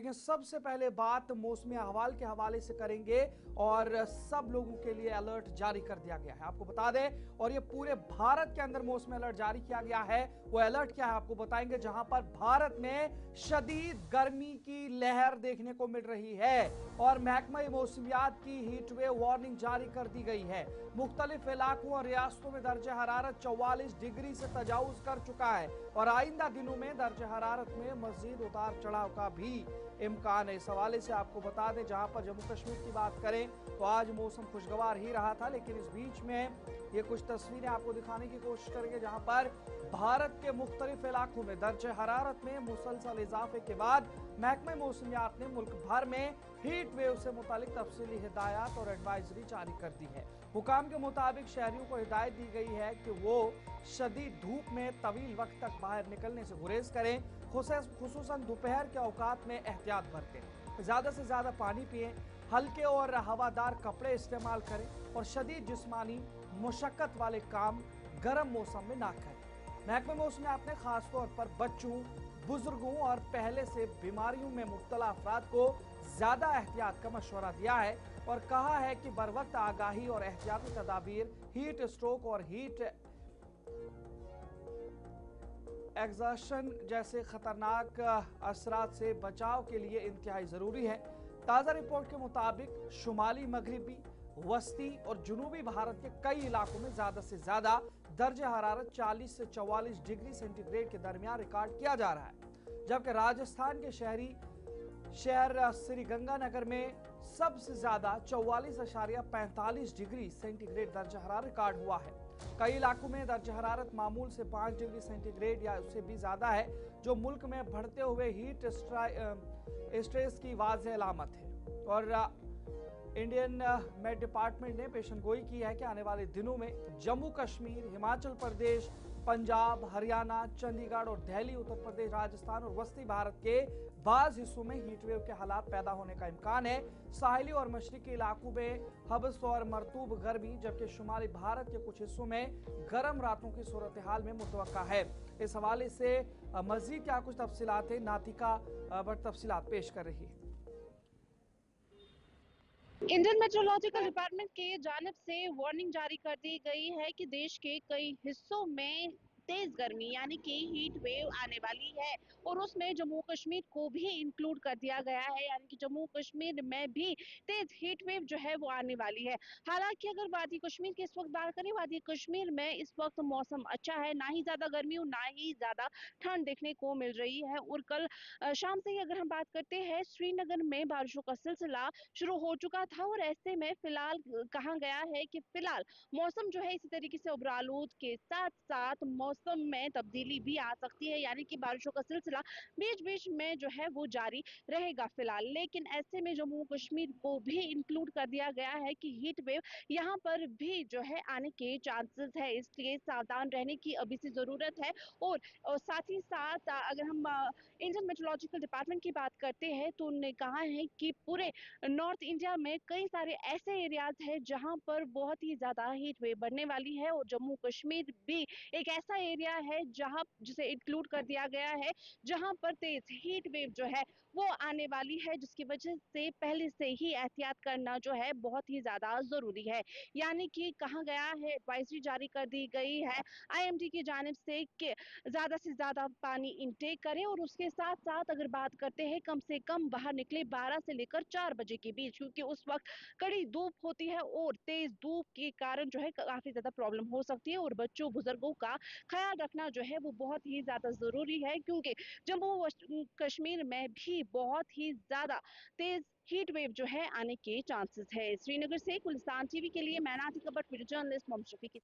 लेकिन सबसे पहले बात मौसमी अहवाल के हवाले से करेंगे और सब लोगों के लिए अलर्ट जारी कर दिया गया है। आपको बता दें, और ये पूरे भारत के अंदर मौसमी अलर्ट जारी किया गया है। वो अलर्ट क्या है आपको बताएंगे, जहां पर भारत में शदीद गर्मी की लहर देखने को मिल रही है और महकमा मौसमियात की हीट वेव वार्निंग जारी कर दी गई है। मुख्तलिफ इलाकों और रियासतों में दर्ज हरारत 44 डिग्री से तजावुज कर चुका है और आइंदा दिनों में दर्ज हरारत में मजीद उतार चढ़ाव का भी इम्कान है। इस हवाले से आपको बता दें, जहां पर जम्मू कश्मीर की बात करें तो आज मौसम खुशगवार ही रहा था, लेकिन इस बीच में ये कुछ तस्वीरें आपको दिखाने की कोशिश करेंगे जहां पर भारत के मुख्तलिफ इलाकों में दर्ज हरारत में मुसलसल इजाफे के बाद महकमा मौसमियात ने मुल्क भर में हीट वेव से मुतालिक तफसीली हिदायत और एडवाइजरी जारी कर दी है। हुकाम के मुताबिक शहरियों को हिदायत दी गई है कि वो शदीद धूप में तवील वक्त तक बाहर निकलने से गुरेज करें, खुसूसन दोपहर के औकात में एहतियात बरतें, ज़्यादा से ज़्यादा पानी पिएं, हल्के और हवादार कपड़े इस्तेमाल करें और शदीद जिस्मानी मुशक्कत वाले काम गर्म मौसम में ना करें। महकमा मौसमियात ने खासतौर पर बच्चों, बुजुर्गों और पहले से बीमारियों में मुब्तला अफराद को ज़्यादा एहतियात का मशवरा दिया है और कहा है कि बर वक्त आगाही और एहतियाती तदाबीर हीट स्ट्रोक और हीट एग्जॉशन जैसे खतरनाक असरात से बचाव के लिए इंतहाई ज़रूरी है। ताज़ा रिपोर्ट के मुताबिक शुमाली मगरबी, वस्ती और जुनूबी भारत के कई इलाकों में ज़्यादा से ज़्यादा दर्ज हरारत 40 से 44 डिग्री सेंटीग्रेड के दरमियान रिकॉर्ड किया जा रहा है, जबकि राजस्थान के शहर श्रीगंगानगर में सबसे ज्यादा 44.45 डिग्री सेंटीग्रेड दर्ज हरारत रिकॉर्ड हुआ है। कई इलाकों में दर्ज हरारत मामूल से 5 डिग्री सेंटीग्रेड या उससे भी ज्यादा है, जो मुल्क में बढ़ते हुए हीट स्ट्रेस की वाज़ेह अलामत है। और इंडियन मेट डिपार्टमेंट ने पेशनगोई की है कि आने वाले दिनों में जम्मू कश्मीर, हिमाचल प्रदेश, पंजाब, हरियाणा, चंडीगढ़ और दिल्ली, उत्तर प्रदेश, राजस्थान और वस्ती भारत के बाज़ हिस्सों में हीट वेव के हालात पैदा होने का इम्कान है। साहिली और मशरकी इलाकों में हब्स और मरतूब गर्मी, जबकि शुमाली भारत के कुछ हिस्सों में गर्म रातों की सूरत हाल में मुतवक्का है। इस हवाले से मजीद क्या कुछ तफसीलात है, नातिका तफसीलात पेश कर रही है। इंडियन मेट्रोलॉजिकल डिपार्टमेंट के जानिब से वार्निंग जारी कर दी गई है कि देश के कई हिस्सों में तेज गर्मी यानी कि हीट वेव आने वाली है और उसमें जम्मू कश्मीर को भी इंक्लूड कर दिया गया है, यानी कि जम्मू कश्मीर में भी तेज हीट वेव जो है वो आने वाली है। हालांकि अगर वादी कश्मीर की इस वक्त बात करें, वादी कश्मीर में इस वक्त मौसम अच्छा है, ना ही ज्यादा गर्मी और ना ही ज्यादा ठंड देखने को मिल रही है। और कल शाम से ही अगर हम बात करते हैं, श्रीनगर में बारिशों का सिलसिला शुरू हो चुका था और ऐसे में फिलहाल कहा गया है कि फिलहाल मौसम जो है इसी तरीके से उबरालूद के साथ साथ मौसम में तब्दीली भी आ सकती है, यानी कि बारिशों का सिलसिला बीच बीच में जो है वो जारी रहेगा फिलहाल। लेकिन ऐसे में जम्मू कश्मीर को भी इंक्लूड कर दिया गया है कि हीट वेव यहाँ पर भी जो है आने के चांसेस है, इसलिए सावधान रहने की अभी से जरूरत है। और साथ ही साथ अगर हम इंडियन मेट्रोलॉजिकल डिपार्टमेंट की बात करते हैं तो उन्होंने कहा है कि पूरे नॉर्थ इंडिया में कई सारे ऐसे एरियाज हैं जहां पर बहुत ही ज्यादा हीट वेव बढ़ने वाली है और जम्मू कश्मीर भी एक ऐसा एरिया है जहां जिसे इंक्लूड कर दिया गया है जहां पर तेज हीट वेव जो है वो आने वाली है, जिसकी वजह से पहले से ही एहतियात करना जो है बहुत ही ज्यादा जरूरी है। यानी कि कहा गया है, एडवाइजरी जारी कर दी गई है आईएमडी की जानिब से कि ज्यादा से ज्यादा पानी इनटेक करें और उसके साथ साथ अगर बात करते हैं कम से कम बाहर निकले 12 से लेकर 4 बजे के बीच, क्योंकि उस वक्त कड़ी धूप होती है और तेज धूप के कारण जो है काफी ज्यादा प्रॉब्लम हो सकती है। और बच्चों बुजुर्गों का ख्याल रखना जो है वो बहुत ही ज्यादा जरूरी है, क्योंकि जम्मू कश्मीर में भी बहुत ही ज्यादा तेज हीट वेव जो है आने के चांसेस है। श्रीनगर से गुलिस्तान टीवी के लिए मैं नातिका भट्ट, वीडियो जर्नलिस्ट मोहम्मद शफी की।